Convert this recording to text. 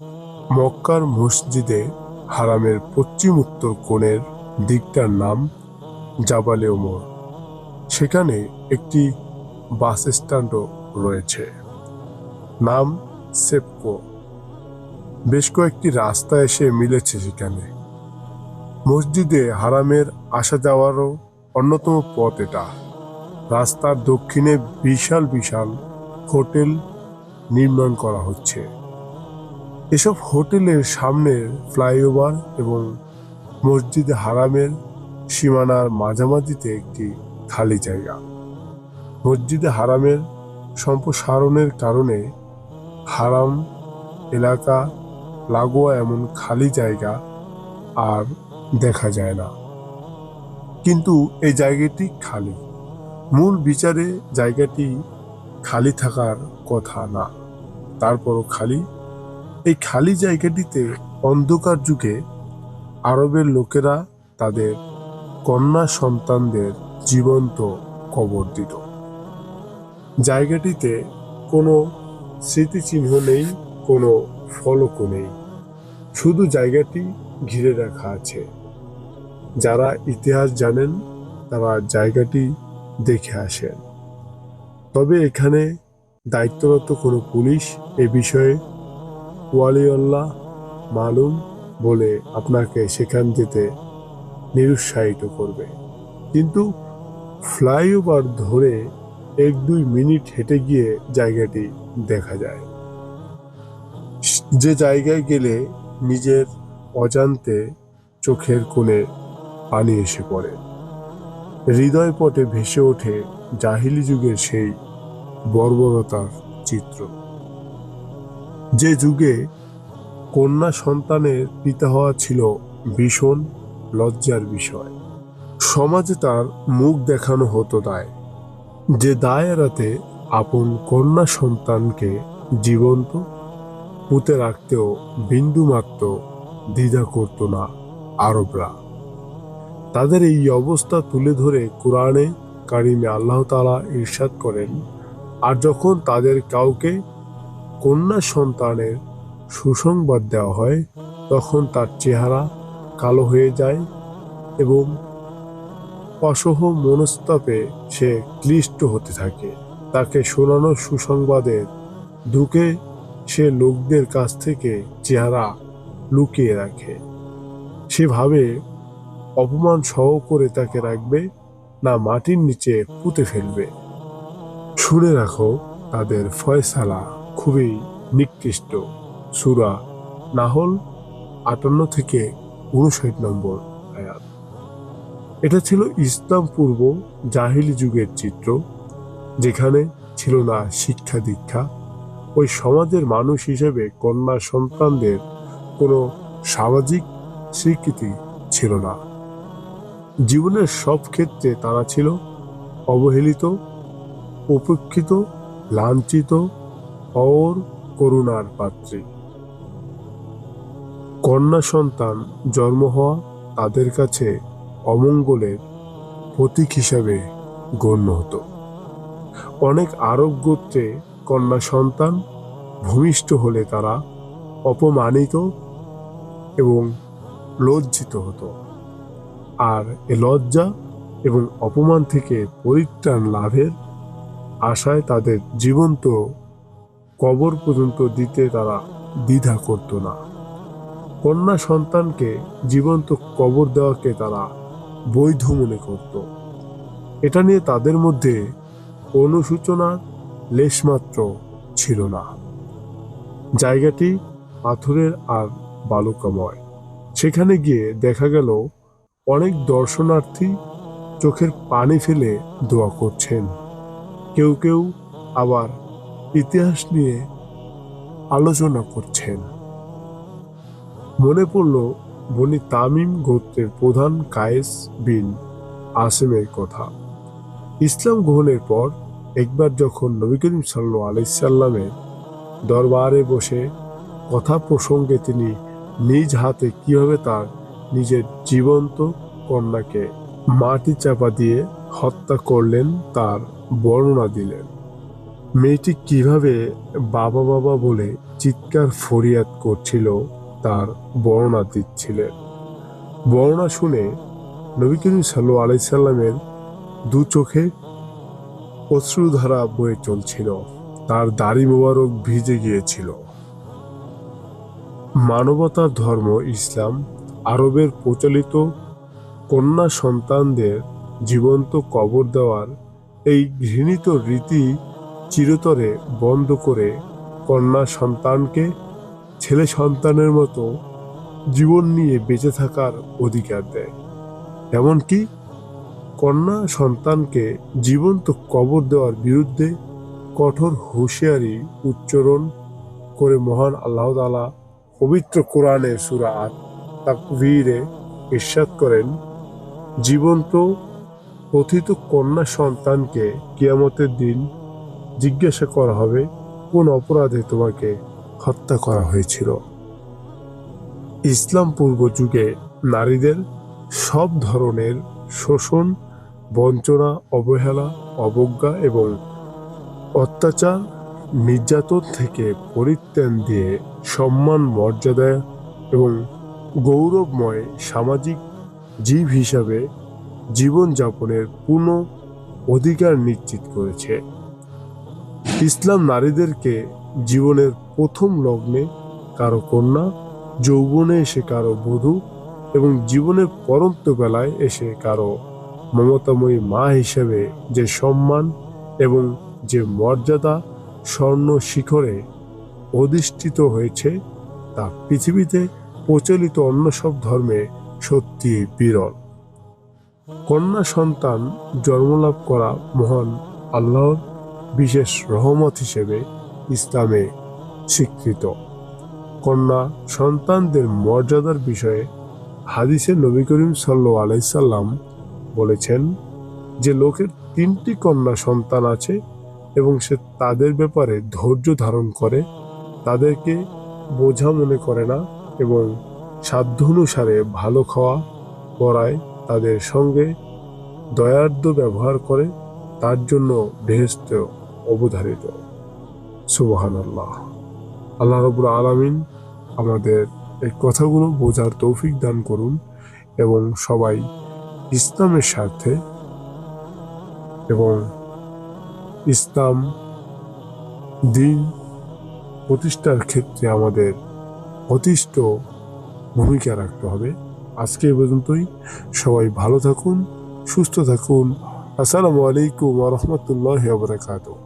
মক্কার মসজিদে হারামের পশ্চিম উত্তর কোণের দিকটার নাম জাবালে ওমর। সেখানে একটি বাস স্ট্যান্ডও রয়েছে, নাম সেপকো। বেশ কয়েকটি রাস্তা এসে মিলেছে সেখানে। মসজিদে হারামের আসা যাওয়ারও অন্যতম পথ এটা। রাস্তার দক্ষিণে বিশাল বিশাল হোটেল নির্মাণ করা হচ্ছে। এসব হোটেলের সামনের ফ্লাইওভার এবং মসজিদে হারামের সীমানার মাঝামাঝিতে একটি খালি জায়গা। মসজিদে হারামের সম্প্রসারণের কারণে হারাম এলাকা লাগোয়া এমন খালি জায়গা আর দেখা যায় না, কিন্তু এই জায়গাটি খালি। মূল বিচারে জায়গাটি খালি থাকার কথা না, তারপরও খালি। এই খালি জায়গাটিতে অন্ধকার যুগে আরবের লোকেরা তাদের কন্যা সন্তানদের জীবন্ত কবর দিত। জায়গাটিতে কোনো স্মৃতিচিহ্ন নেই, কোনো ফলকও নেই, শুধু জায়গাটি ঘিরে রাখা আছে। যারা ইতিহাস জানেন তারা জায়গাটি দেখে আসেন। তবে এখানে দায়িত্বরত কোনো পুলিশ এ বিষয়ে ওয়ালিউল্লাহ মালুম বলে আপনাকে সেখান যেতে নিরুৎসাহিত করবে। কিন্তু ফ্লাইওভার ধরে 1-2 মিনিট হেঁটে গিয়ে জায়গাটি দেখা যায়, যে জায়গায় গেলে নিজের অজান্তে চোখের কোণে পানি এসে পড়ে। হৃদয়পটে ভেসে ওঠে জাহিলি যুগের সেই বর্বরতার চিত্র, যে যুগে কন্যা সন্তানের পিতা হওয়া ছিল ভীষণ লজ্জার বিষয়। সমাজে তার মুখ দেখানো হতো দায়, যে দায় এড়াতে আপন কন্যা সন্তানকে জীবন্ত পুঁতে রাখতেও বিন্দুমাত্র দ্বিধা করত না আরবরা। তাদের এই অবস্থা তুলে ধরে কোরআনে কারিমে আল্লাহ তাআলা ইরশাদ করেন, আর যখন তাদের কাউকে কন্যা সন্তানের সুসংবাদ দেওয়া হয় তখন তার চেহারা কালো হয়ে যায় এবং অসহ মনস্তাপে সে ক্লিষ্ট হতে থাকে। তাকে শোনানো সুসংবাদের দুঃখে সে লোকদের কাছ থেকে চেহারা লুকিয়ে রাখে। সে ভাবে অপমান সহ করে তাকে রাখবে, না মাটির নিচে পুঁতে ফেলবে। শুনে রাখো, তাদের ফয়সালা খুবই নিকৃষ্ট। সূরা নাহল 58-59 আয়াত। এটা ছিল ইসলাম পূর্ব জাহিলি যুগের চিত্র, যেখানে ছিল না শিক্ষা দীক্ষা। ওই সমাজের মানুষ হিসেবে কন্যা সন্তানদের কোনো সামাজিক স্বীকৃতি ছিল না। জীবনের সব ক্ষেত্রে তারা ছিল অবহেলিত, উপেক্ষিত, লাঞ্ছিত, অর করুণার পাত্রী। কন্যা সন্তান জন্ম হওয়া তাদের কাছে অমঙ্গলের প্রতীক হিসাবে গণ্য হতো। অনেক আরব গোত্রে কন্যা সন্তান ভূমিষ্ঠ হলে তারা অপমানিত এবং লজ্জিত হতো, আর এ লজ্জা এবং অপমান থেকে পরিত্রাণ লাভের আশায় তাদের জীবন্ত কবর পর্যন্ত দিতে তারা দ্বিধা করত না। কন্যা সন্তানকে জীবন্ত কবর দেওয়াকে তারা বৈধ মনে করত। এটা নিয়ে তাদের মধ্যে অনুশোচনার লেশমাত্র ছিল না। জায়গাটি পাথরের আর বালুকাময়। সেখানে গিয়ে দেখা গেল অনেক দর্শনার্থী চোখের পানি ফেলে দোয়া করছেন। কেউ কেউ আবার ইতিহাস নিয়ে আলোচনা করছেন। মনে পড়ল বনি তামিম গোত্রের প্রধান কায়েস বিন আসেমের কথা। ইসলাম গ্রহণের পর একবার যখন নবী করিম সাল্লাল্লাহু আলাইহি সাল্লামের দরবারে বসে কথা প্রসঙ্গে তিনি নিজ হাতে কিভাবে তার নিজের জীবন্ত কন্যাকে মাটি চাপা দিয়ে হত্যা করলেন তার বর্ণনা দিলেন। মেয়েটি কিভাবে বাবা বাবা বলে চিৎকার ফরিয়াদ করছিল তার বর্ণনা দিচ্ছিলেন। বর্ণনা শুনে নবী করিম সাল্লাল্লাহু আলাইহি সাল্লামের দু চোখে অশ্রুধারা বয়ে চলছিল, তার দাড়ি মোবারক ভিজে গিয়েছিল। মানবতার ধর্ম ইসলাম আরবের প্রচলিত কন্যা সন্তানদের জীবন্ত কবর দেওয়ার এই ঘৃণিত রীতি চিরতরে বন্ধ করে কন্যা সন্তানকে ছেলে সন্তানের মতো জীবন নিয়ে বেঁচে থাকার অধিকার দেয়। এমনকি কন্যা সন্তানকে জীবন্ত কবর দেওয়ার বিরুদ্ধে কঠোর হুঁশিয়ারি উচ্চারণ করে মহান আল্লাহ তাআলা পবিত্র কোরআনে সূরা আত-তাকবীরে ইরশাদ করেন, জীবন্ত পতিত কন্যা সন্তানকে কিয়ামতের দিন জিজ্ঞাসা করা হবে কোন অপরাধে তোমাকে হত্যা করা হয়েছিল। ইসলাম পূর্ব যুগে নারীদের সব ধরনের শোষণ, বঞ্চনা, অবহেলা, অবজ্ঞা এবং অত্যাচার, নির্যাতন থেকে পরিত্রাণ দিয়ে সম্মান, মর্যাদা এবং গৌরবময় সামাজিক জীব হিসাবে জীবনযাপনের পূর্ণ অধিকার নিশ্চিত করেছে। ইসলাম নারীদেরকে জীবনের প্রথম লগ্নে কারো কন্যা, যৌবনে এসে কারো বধূ এবং জীবনের পরন্ত বেলায় এসে কারো মমতাময়ী মা হিসেবে যে সম্মান এবং যে মর্যাদা স্বর্ণ শিখরে অধিষ্ঠিত হয়েছে তা পৃথিবীতে প্রচলিত অন্য সব ধর্মে সত্যি বিরল। কন্যা সন্তান জন্মলাভ করা মহান আল্লাহর বিশেষ রহমত হিসেবে ইসলামে স্বীকৃত। কন্যা সন্তানদের মর্যাদার বিষয়ে হাদিসে নবী করিম সাল্লাল্লাহু আলাইহি সাল্লাম বলেছেন যে লোকের 3টি কন্যা সন্তান আছে এবং সে তাদের ব্যাপারে ধৈর্য ধারণ করে, তাদেরকে বোঝা মনে করে না এবং সাধ্য অনুসারে ভালো খাওয়া পরায়, তাদের সঙ্গে দয়ার্দ্র ব্যবহার করে, তার জন্য বেহেশত অবধারিত। সুবহানাল্লাহ। আল্লাহ রাব্বুল আলামিন আমাদের এই কথাগুলো বোঝার তৌফিক দান করুন এবং সবাই ইসলামের স্বার্থে এবং ইসলাম দিন প্রতিষ্ঠার ক্ষেত্রে আমাদের অতিষ্ঠ ভূমিকা রাখতে হবে। আজকে এই পর্যন্তই। সবাই ভালো থাকুন, সুস্থ থাকুন। আসসালামু আলাইকুম ওয়া রাহমাতুল্লাহি ওয়া বারাকাতুহু।